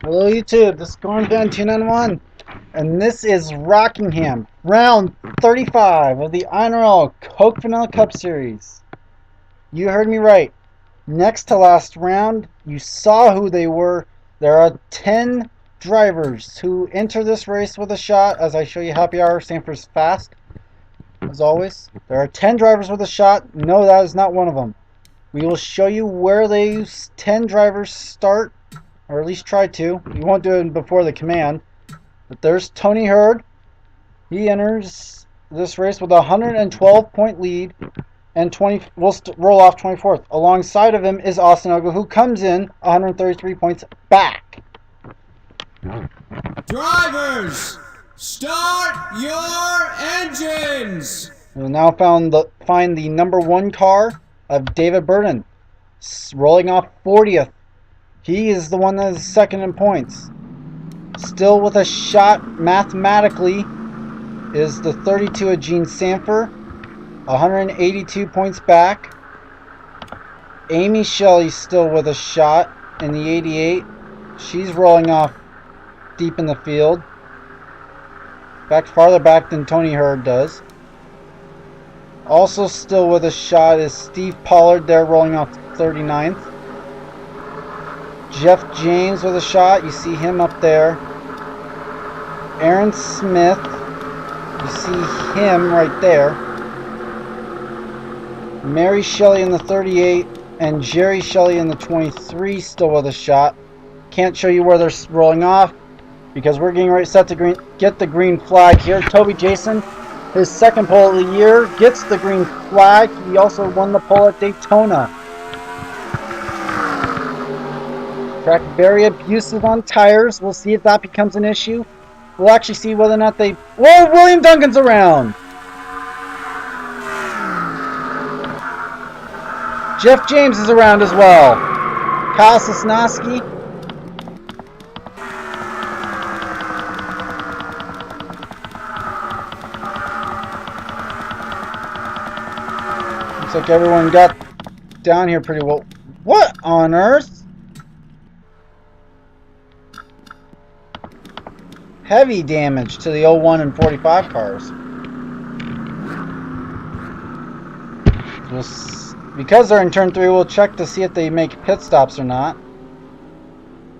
Hello YouTube, this is Cornfan291, and this is Rockingham, round 35 of the INORL Coke Vanilla Cup Series. You heard me right. Next to last round, you saw who they were. There are 10 drivers who enter this race with a shot. As I show you happy hour, Sanford's fast, as always. There are 10 drivers with a shot. No, that is not one of them. We will show you where these 10 drivers start, or at least try to. We won't do it before the command. But there's Tony Hurd. He enters this race with a 112-point lead, and will roll off 24th. Alongside of him is Austin Ogle, who comes in 133 points back. Drivers, start your engines! We'll now find the number 1 car of David Burton, rolling off 40th. He is the one that is second in points. Still with a shot mathematically is the 32 of Gene Sanford, 182 points back. Amy Shelley still with a shot in the 88. She's rolling off deep in the field. Farther back than Tony Hurd does. Also still with a shot is Steve Pollard there, rolling off 39th. Jeff James with a shot, you see him up there. Aaron Smith, you see him right there. Mary Shelley in the 38 and Jerry Shelley in the 23 still with a shot. Can't show you where they're rolling off because we're getting ready set to get the green flag here. Toby Jason, his second pole of the year, gets the green flag. He also won the pole at Daytona. Track very abusive on tires. We'll see if that becomes an issue. We'll actually see whether or not they... Whoa, William Duncan's around! Jeff James is around as well. Kyle Sosnowski. Looks like everyone got down here pretty well. What on earth? Heavy damage to the 01 and 45 cars. Because they're in turn 3, we'll check to see if they make pit stops or not.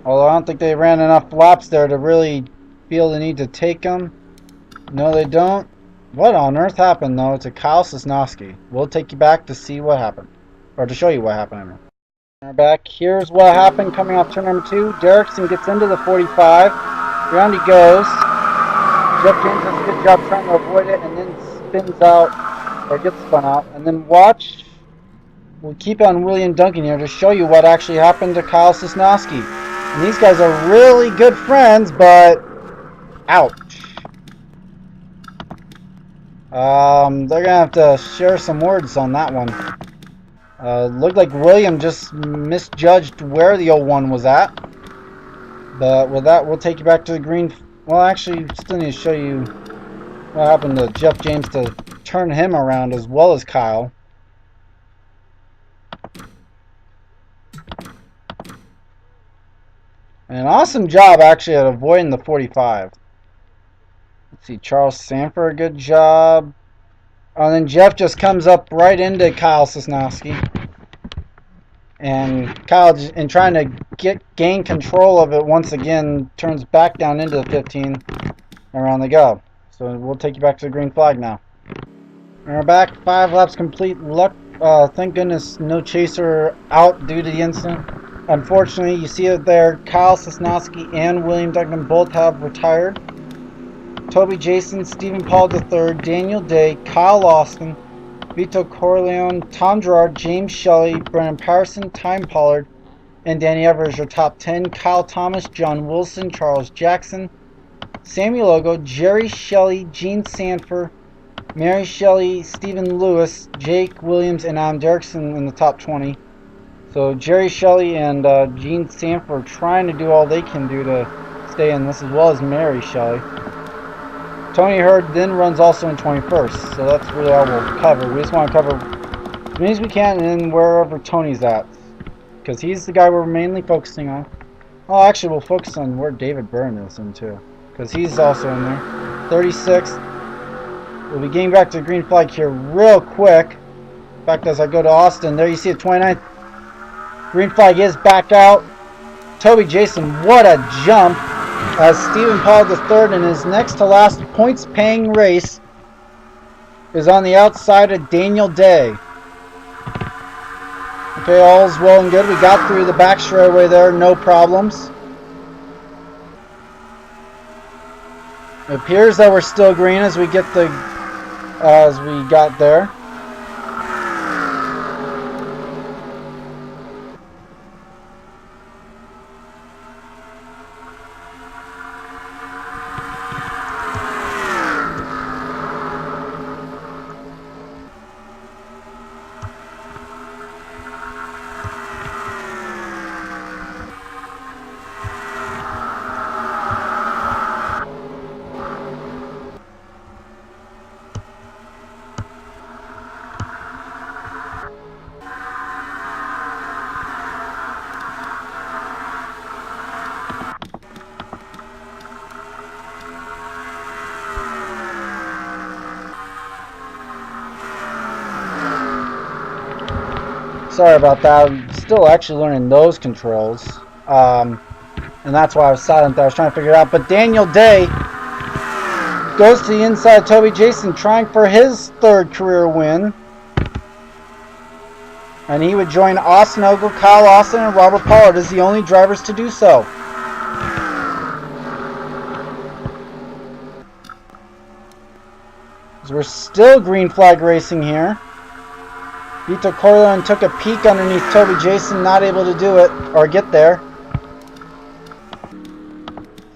Although I don't think they ran enough laps there to really feel the need to take them. No, they don't. What on earth happened though to Kyle Sosnowski? We'll take you back to see what happened. Or to show you what happened, I mean. We're back. Here's what happened coming off turn number 2. Derrickson gets into the 45. Round he goes. Jeff James does a good job trying to avoid it and then spins out, or gets spun out. And then watch, we'll keep on William Duncan here to show you what actually happened to Kyle Sosnowski. And these guys are really good friends, but ouch. They're going to have to share some words on that one. Looked like William just misjudged where the 01 was at. But with that, we'll take you back to the green. Well, actually, still need to show you what happened to Jeff James to turn him around as well as Kyle. And an awesome job, actually, at avoiding the 45. Let's see, Charles Sanford, good job. And then Jeff just comes up right into Kyle Sosnowski. And Kyle, in trying to gain control of it once again, turns back down into the 15, and around they go. So we'll take you back to the green flag now. And we're back, 5 laps complete. Luck, thank goodness no chaser out due to the incident. Unfortunately, you see it there, Kyle Sosnowski and William Duncan both have retired. Toby Jason, Stephen Paul III, Daniel Day, Kyle Austin, Vito Corleone, Tom Gerard, James Shelley, Brennan Patterson, Time Pollard, and Danny Evers, your top 10. Kyle Thomas, John Wilson, Charles Jackson, Sammy Logo, Jerry Shelley, Gene Sanford, Mary Shelley, Stephen Lewis, Jake Williams, and Adam Derrickson in the top 20. So Jerry Shelley and Gene Sanford trying to do all they can do to stay in this, as well as Mary Shelley. Tony Hurd then runs also in 21st, so that's really all we'll cover. We just want to cover as many as we can and wherever Tony's at, because he's the guy we're mainly focusing on. Oh, actually, we'll focus on where David Byrne is in too, because he's also in there. 36. We'll be getting back to the green flag here real quick. In fact, as I go to Austin, there you see a 29th. Green flag is back out. Toby Jason, what a jump. As Stephen Paul III in his next to last points paying race is on the outside of Daniel Day. Okay, all's well and good. We got through the back straightaway there, no problems. It appears that we're still green as we got there. Sorry about that. I'm still actually learning those controls. And that's why I was silent there. I was trying to figure it out. But Daniel Day goes to the inside. Toby Jason trying for his third career win. And he would join Austin Ogle, Kyle Austin, and Robert Pollard as the only drivers to do so. So we're still green flag racing here. Vito Corleone took a peek underneath Toby Jason, not able to do it or get there.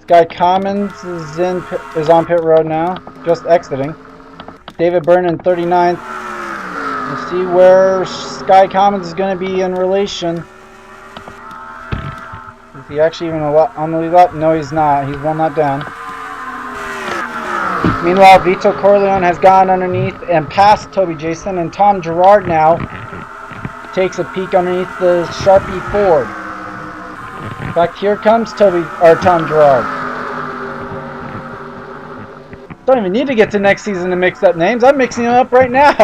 Sky Commons is on pit road now, just exiting. David Byrne in 39th. We'll see where Sky Commons is going to be in relation. Is he actually even on the lead lap? No, he's not. He's one lap down. Meanwhile, Vito Corleone has gone underneath and past Toby Jason, and Tom Gerard now takes a peek underneath the Sharpie Ford. In fact, here comes Tom Gerard. Don't even need to get to next season to mix up names. I'm mixing them up right now.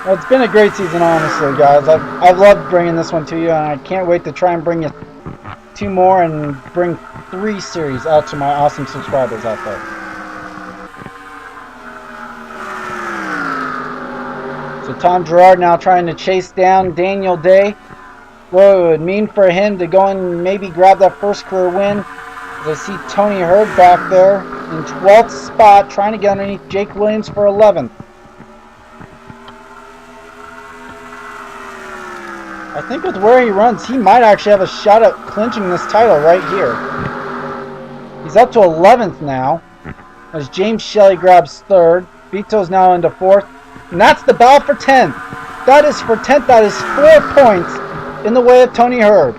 Well, it's been a great season, honestly, guys. I've loved bringing this one to you, and I can't wait to try and bring you 2 more and bring 3 series out to my awesome subscribers out there. So Tom Gerard now trying to chase down Daniel Day. What it would mean for him to go and maybe grab that first career win. As I see Tony Hurd back there in 12th spot trying to get underneath Jake Williams for 11th. I think with where he runs, he might actually have a shot at clinching this title right here. He's up to 11th now, as James Shelley grabs 3rd. Vito's now into 4th, and that's the battle for 10th. That is for 10th. That is 4 points in the way of Tony Hurd.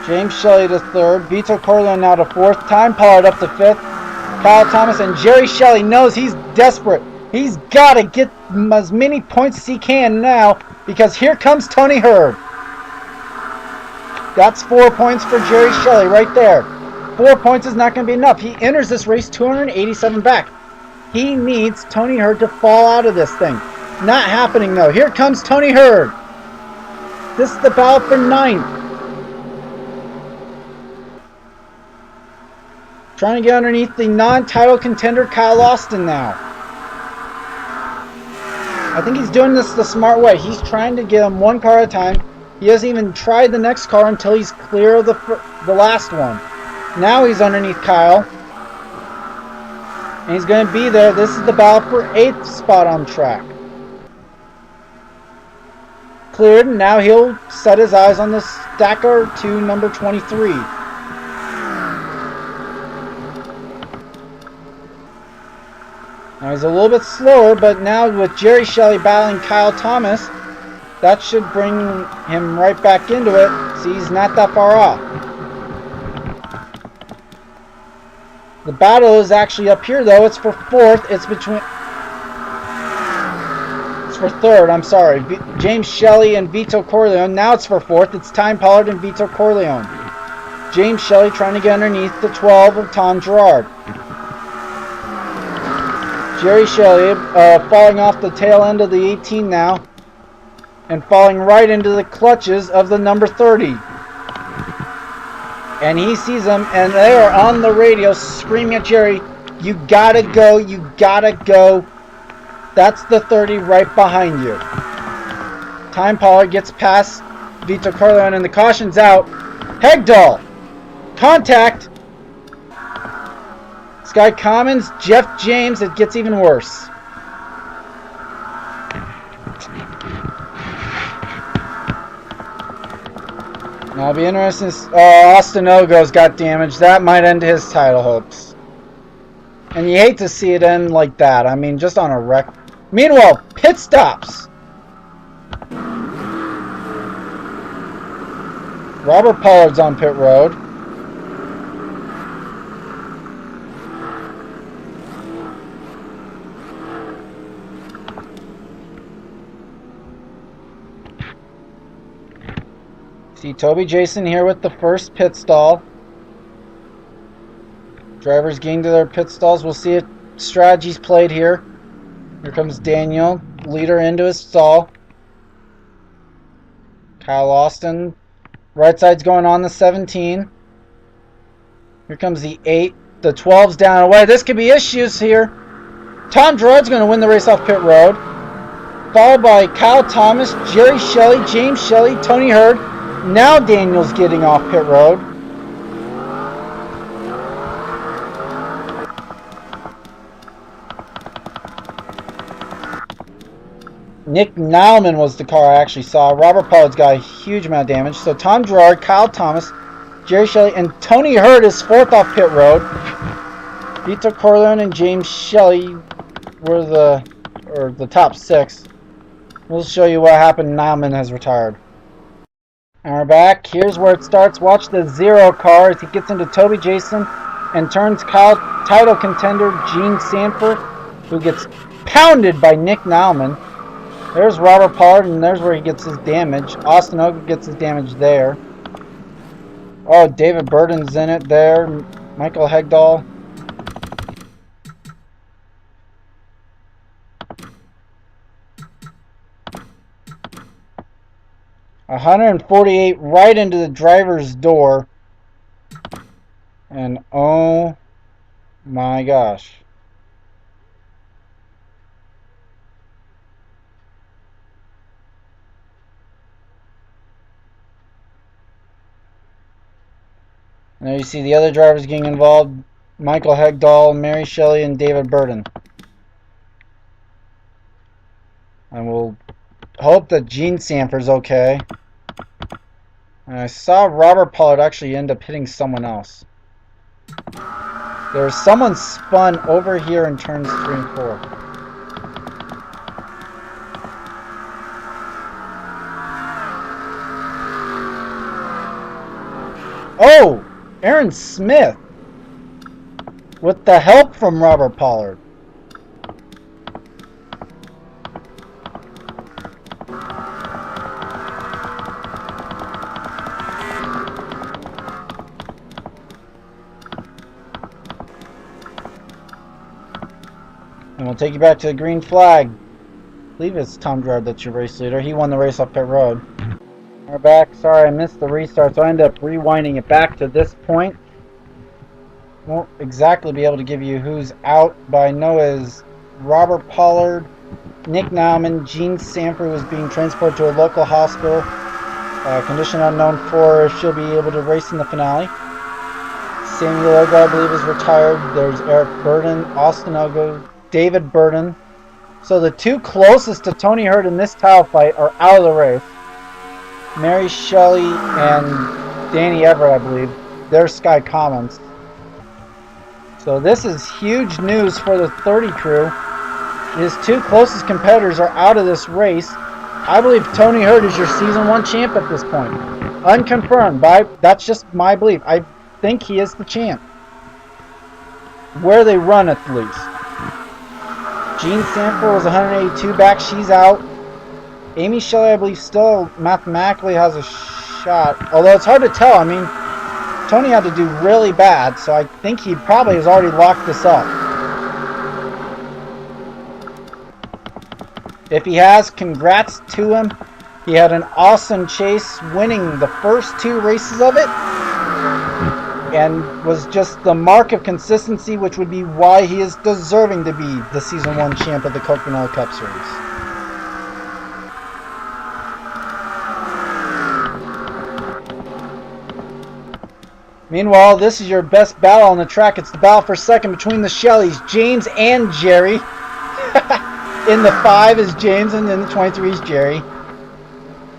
James Shelley to 3rd. Vito Corleone now to 4th. Time Pollard up to 5th. Kyle Thomas and Jerry Shelley knows he's desperate. He's got to get as many points as he can now, because here comes Tony Hurd. That's 4 points for Jerry Shelley right there. 4 points is not going to be enough. He enters this race 287 back. He needs Tony Hurd to fall out of this thing. Not happening though. Here comes Tony Hurd. This is the battle for 9th. Trying to get underneath the non-title contender Kyle Austin now. I think he's doing this the smart way. He's trying to get him 1 car at a time. He hasn't even tried the next car until he's clear of the last one. Now he's underneath Kyle. And he's going to be there. This is the battle for 8th spot on track. Cleared. Now he'll set his eyes on the stacker to number 23. Now he's a little bit slower, but now with Jerry Shelley battling Kyle Thomas, that should bring him right back into it. See, he's not that far off. The battle is actually up here, though. It's for 4th. It's for third. I'm sorry. James Shelley and Vito Corleone. Now it's for fourth. It's Time Pollard and Vito Corleone. James Shelley trying to get underneath the 12 of Tom Gerard. Jerry Shelley falling off the tail end of the 18 now. And falling right into the clutches of the number 30. And he sees them, and they are on the radio screaming at Jerry, "You gotta go, you gotta go." That's the 30 right behind you. Time Pollard gets past Vito Corleone, and the caution's out. Hegdahl! Contact! Sky Commons, Jeff James, it gets even worse. Now, it'll be interesting. Austin Ogo's got damaged. That might end his title hopes. And you hate to see it end like that. I mean, just on a wreck. Meanwhile, pit stops. Robert Pollard's on pit road. See Toby Jason here with the first pit stall. Drivers getting to their pit stalls. We'll see if strategies played here. Here comes Daniel, leader into his stall. Kyle Austin. Right side's going on the 17. Here comes the 8. The 12's down away. This could be issues here. Tom Gerard's going to win the race off pit road. Followed by Kyle Thomas, Jerry Shelley, James Shelley, Tony Hurd. Now Daniel's getting off pit road. Nick Nauman was the car I actually saw. Robert Pollard's got a huge amount of damage. So Tom Gerard, Kyle Thomas, Jerry Shelley, and Tony Hurd is fourth off pit road. Vito Corleone and James Shelley were the top 6. We'll show you what happened. Nauman has retired. And we're back. Here's where it starts. Watch the 0 car as he gets into Toby Jason and turns title contender Gene Sanford, who gets pounded by Nick Nauman. There's Robert Pollard, and there's where he gets his damage. Austin Oak gets his damage there. Oh, David Burden's in it there. Michael Hegdahl. $148 right into the driver's door. And oh my gosh. And there you see the other drivers getting involved. Michael Hegdahl, Mary Shelley, and David Burden. And we'll hope that Gene Sanford's okay. And I saw Robert Pollard actually end up hitting someone else. There's someone spun over here in turns 3 and 4. Oh! Aaron Smith! With the help from Robert Pollard. And we'll take you back to the green flag. I believe it's Tom Gerard that's your race leader. He won the race off pit road. We're back. Sorry I missed the restart, so I ended up rewinding it back to this point. Won't exactly be able to give you who's out, but I know is Robert Pollard, Nick Nauman, Gene Sanford was being transported to a local hospital. Condition unknown for if she'll be able to race in the finale. Samuel Ogo, I believe, is retired. There's Eric Burden, Austin Ogo, David Burden. So the 2 closest to Tony Hurd in this title fight are out of the race. Mary Shelley and Danny Everett, I believe. They're Sky Commons. So this is huge news for the 30 crew. His 2 closest competitors are out of this race. I believe Tony Hurd is your Season 1 champ at this point. Unconfirmed, but that's just my belief. I think he is the champ. Where they run at least. Gene Sanford was 182 back. She's out. Amy Shelley, I believe, still mathematically has a shot. Although it's hard to tell. I mean, Tony had to do really bad, so I think he probably has already locked this up. If he has, congrats to him. He had an awesome chase, winning the first 2 races of it, and was just the mark of consistency, which would be why he is deserving to be the Season 1 champ of the Coke Vanilla Cup Series. Meanwhile, this is your best battle on the track. It's the battle for second between the Shelleys, James and Jerry. In the 5 is James, and in the 23 is Jerry.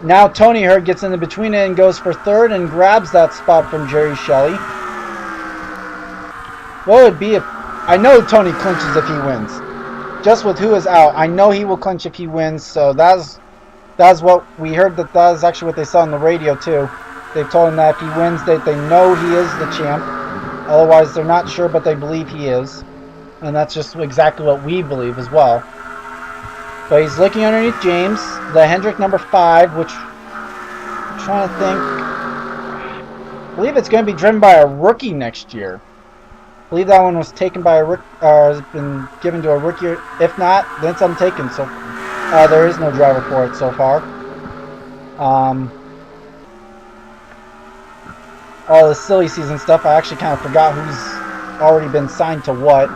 Now Tony Hurd gets in the between it and goes for third and grabs that spot from Jerry Shelley. What would be if... I know Tony clinches if he wins. Just with who is out, I know he will clinch if he wins, so that's what we heard. That is actually what they saw on the radio too. They told him that if he wins, they know he is the champ. Otherwise, they're not sure, but they believe he is. And that's just exactly what we believe as well. But he's looking underneath James, the Hendrick number 5, which I'm trying to think. I believe it's going to be driven by a rookie next year. I believe that one was taken by a rookie, has been given to a rookie. If not, then it's untaken. So there is no driver for it so far. All the silly season stuff, I actually kind of forgot who's already been signed to what.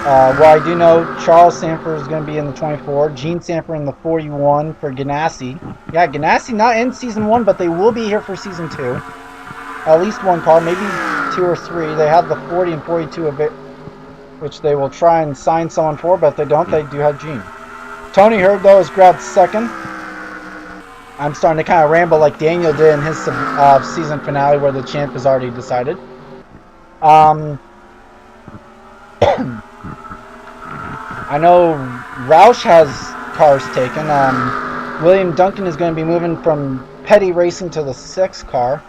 Well, I do know Charles Sanford is going to be in the 24, Gene Sanford in the 41 for Ganassi. Yeah, Ganassi not in Season 1, but they will be here for Season 2. At least one car, maybe 2 or 3. They have the 40 and 42 of it, which they will try and sign someone for, but if they don't, they do have Gene. Tony Hurd, though, has grabbed second. I'm starting to kind of ramble like Daniel did in his season finale where the champ is already decided. I know Roush has cars taken. William Duncan is going to be moving from Petty Racing to the 6 car.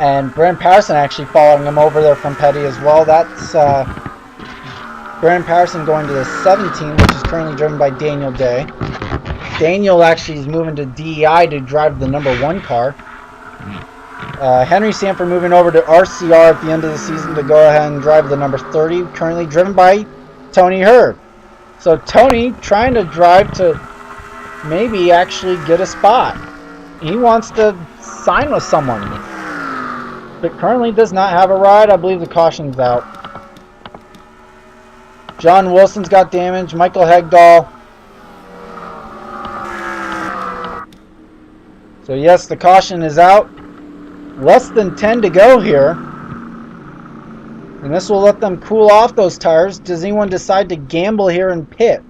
And Brandon Patterson actually following him over there from Petty as well. That's Brandon Patterson going to the 17, which is currently driven by Daniel Day. Daniel actually is moving to DEI to drive the number 1 car. Henry Sanford moving over to RCR at the end of the season to go ahead and drive the number 30, currently driven by Tony Hurd. So Tony trying to drive to maybe actually get a spot. He wants to sign with someone, but currently does not have a ride. I believe the caution's out. John Wilson's got damage. Michael Hegdahl. So yes, the caution is out. Less than 10 to go here. And this will let them cool off those tires. Does anyone decide to gamble here and pit?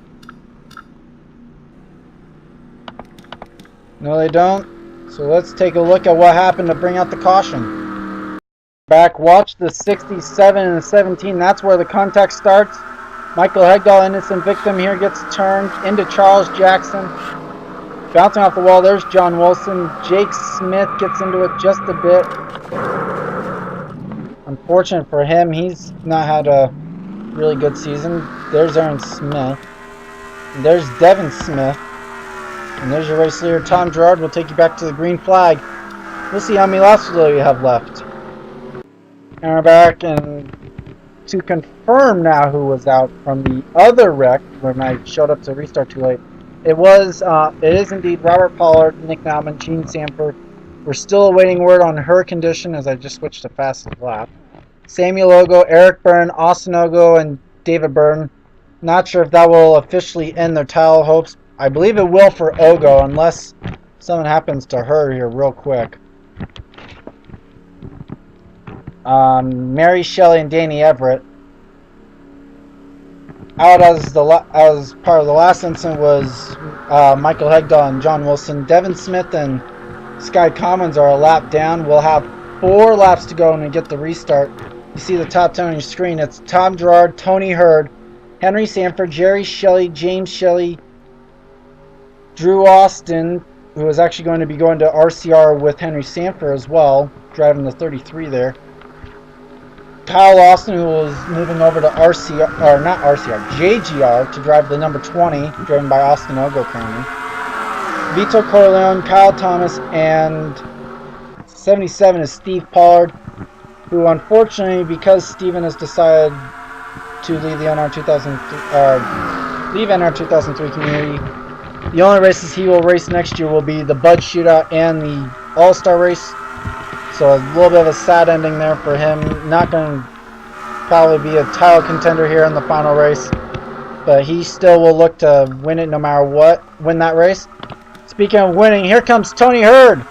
No, they don't. So let's take a look at what happened to bring out the caution. Back, watch the 67 and the 17. That's where the contact starts. Michael Hegdahl, innocent victim here, gets turned into Charles Jackson. Bouncing off the wall, there's John Wilson. Jake Smith gets into it just a bit. Unfortunate for him, he's not had a really good season. There's Aaron Smith. And there's Devin Smith. And there's your race leader, Tom Gerard. Will take you back to the green flag. We'll see how many laps we have left. And we're back, and to confirm now who was out from the other wreck, when I showed up to restart too late, it is indeed Robert Pollard, Nick Nauman, Gene Sanford. We're still awaiting word on her condition as I just switched to fastest lap. Samuel Ogo, Eric Byrne, Austin Ogo, and David Byrne. Not sure if that will officially end their title hopes. I believe it will for Ogo, unless something happens to her here real quick. Mary Shelley and Danny Everett. Out as part of the last incident was Michael Hegdahl and John Wilson. Devin Smith and Sky Commons are a lap down. We'll have 4 laps to go and get the restart. You see the top 10 on your screen. It's Tom Gerard, Tony Hurd, Henry Sanford, Jerry Shelley, James Shelley, Drew Austin, who is actually going to be going to RCR with Henry Sanford as well, driving the 33 there. Kyle Austin, who was moving over to RCR, or not RCR, JGR, to drive the number 20, driven by Austin Ogo currently. Vito Corleone, Kyle Thomas, and 77 is Steve Pollard, who unfortunately, because Steven has decided to leave the NR 2003 community, the only races he will race next year will be the Bud Shootout and the All-Star race. So a little bit of a sad ending there for him. Not going to probably be a title contender here in the final race, but he still will look to win it no matter what, win that race. Speaking of winning, here comes Tony Hurd,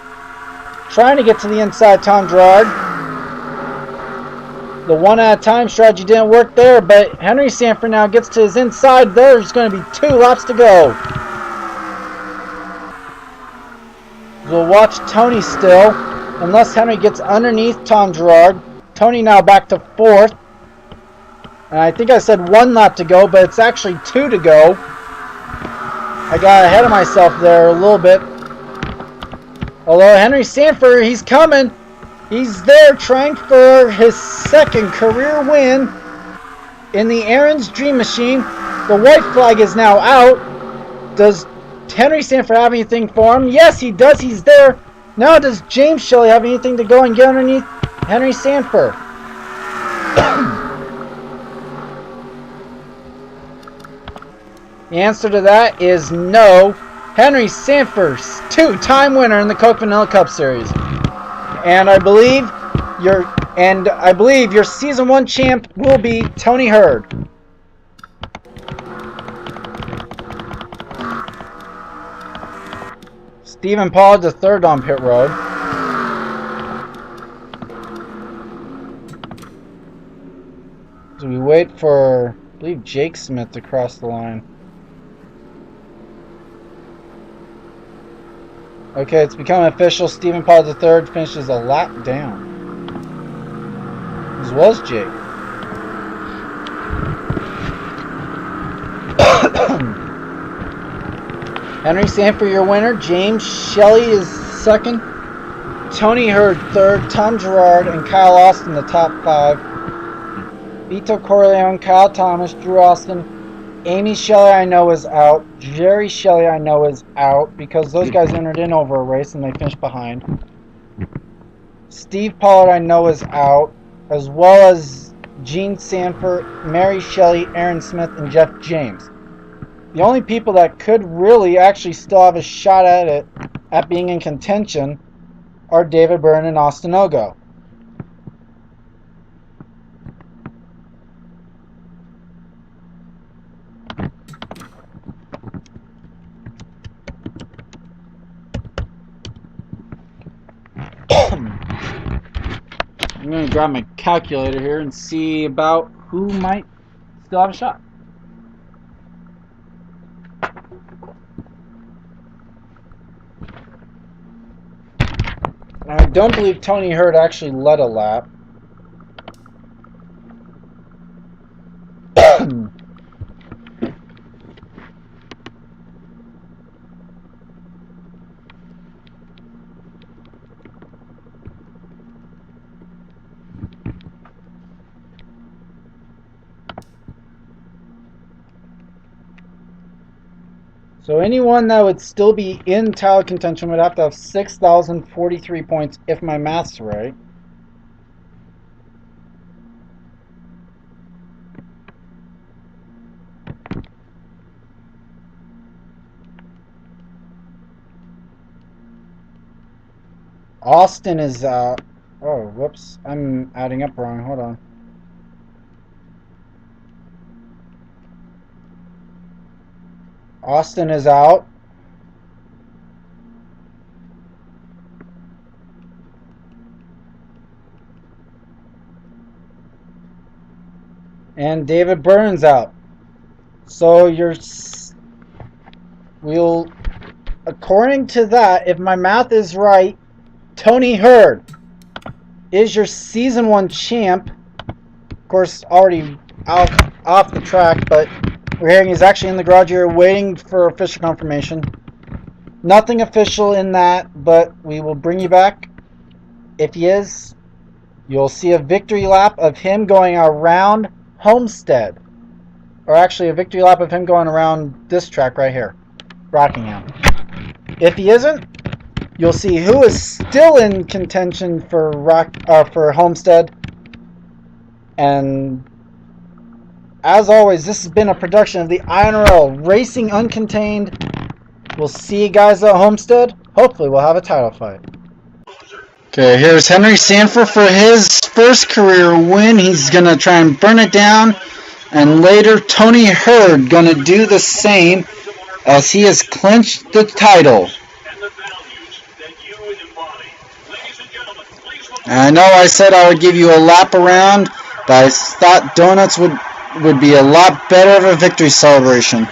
trying to get to the inside Tom Gerard. The one at a time strategy didn't work there, but Henry Sanford now gets to his inside. There's going to be 2 laps to go. We'll watch Tony still, unless Henry gets underneath Tom Gerard. Tony now back to 4th. And I think I said 1 lap to go, but it's actually 2 to go. I got ahead of myself there a little bit. Although Henry Sanford, he's coming. He's there trying for his 2nd career win in the Aaron's Dream Machine. The white flag is now out. Does Henry Sanford have anything for him? Yes, he does. He's there. Now does James Shelley have anything to go and get underneath Henry Sanford? The answer to that is no. Henry Sanford, 2-time winner in the Coke Vanilla Cup Series. And I believe your season 1 champ will be Tony Hurd. Stephen Pollard, the 3rd on pit road. So we wait for, I believe, Jake Smith to cross the line. Okay, it's become official. Stephen Pollard III finishes a lap down, as well as Jake. Henry Sanford, your winner. James Shelley is 2nd. Tony Hurd 3rd. Tom Gerard and Kyle Austin the top 5. Vito Corleone, Kyle Thomas, Drew Austin. Amy Shelley I know is out. Jerry Shelley I know is out because those guys entered in over a race and they finished behind. Steve Pollard I know is out, as well as Gene Sanford, Mary Shelley, Aaron Smith, and Jeff James. The only people that could really actually still have a shot at it, at being in contention, are David Byrne and Austin Ogo. I'm going to grab my calculator here and see about who might still have a shot. I don't believe Tony Hurd actually led a lap. So anyone that would still be in title contention would have to have 6,043 points if my math's right. Austin is oh, whoops. I'm adding up wrong. Hold on. Austin is out. And David Burns out. So according to that, if my math is right, Tony Hurd is your season 1 champ. Of course, already off the track, but we're hearing he's actually in the garage here waiting for official confirmation. Nothing official in that, but we will bring you back if he is. you'll see a victory lap of him going around Homestead. Or actually a victory lap of him going around this track right here, Rockingham. If he isn't, you'll see who is still in contention for Homestead. And as always, this has been a production of the INORL Racing Uncontained. We'll see you guys at Homestead. Hopefully we'll have a title fight. Okay, here's Henry Sanford for his first career win. He's going to try and burn it down. And later, Tony Hurd going to do the same as he has clinched the title. And I know I said I would give you a lap around, but I thought donuts would be a lot better of a victory celebration.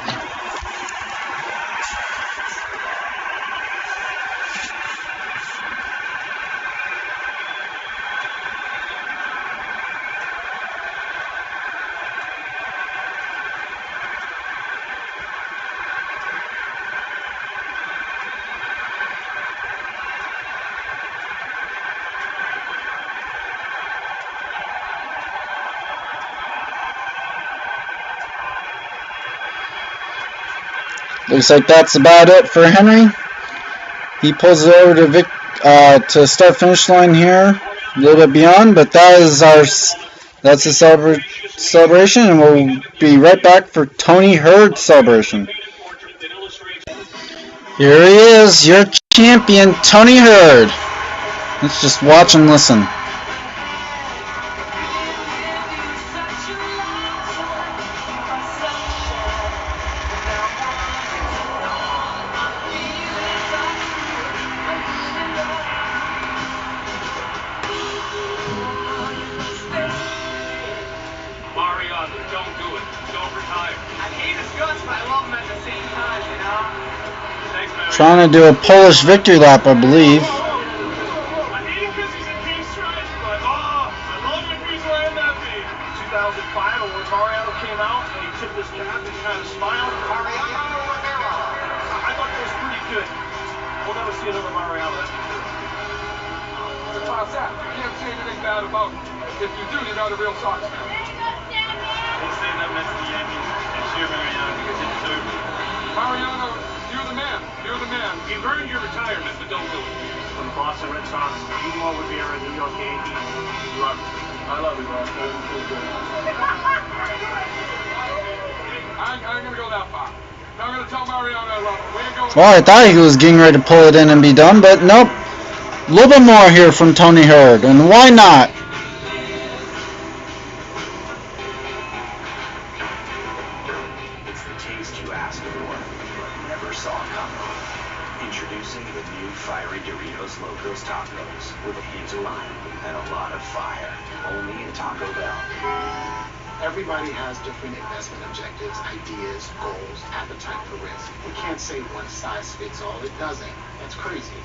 Looks like that's about it for Henry. He pulls it over to start finish line here, a little bit beyond, but that's the celebration, and we'll be right back for Tony Hurd's celebration. Here he is, your champion, Tony Hurd. Let's just watch and listen. Don't do it. Don't retire. I hate his guts, but I love him at the same time, you know? Thanks, man. Trying to do a Polish victory lap, I believe. I hate him because he's a king strike, but I love him if he's wearing that beat. 2005, when Mariano came out and he tipped his cap and kind of smiled. Mariano Rivera. I thought that was pretty good. We'll never see another Mariano, that's for sure. Toss that. You can't say anything bad about him. If you do, you're not a real Sox fan. We'll save that mess to the Yankees and cheer Mariano because he deserves it. Mariano, you're the man. You're the man. You've earned your retirement, but don't do it. From the Boston Red Sox, Emo Rivera, New York Yankees. Love you. I love you, bro. I'm going to go that far. I'm going to tell Mariano I love him. Well, I thought he was getting ready to pull it in and be done, but nope. A little bit more here from Tony Hurd, and why not? Introducing the new fiery Doritos Locos Tacos with a hint of lime and a lot of fire. Only in Taco Bell. Everybody has different investment objectives, ideas, goals, appetite for risk. We can't say one size fits all. It doesn't. That's crazy.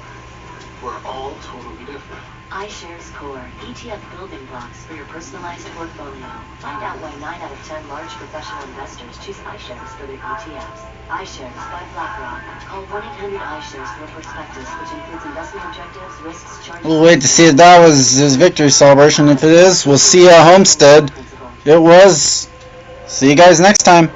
We're all totally different. iShares Core, ETF building blocks for your personalized portfolio. Find out why 9 out of 10 large professional investors choose iShares for their ETFs. iShares by BlackRock. Call 1-800-iShares for a prospectus, which includes investment objectives, risks, charges... We'll wait to see if that was his victory celebration. If it is, we'll see you at Homestead. It was. See you guys next time.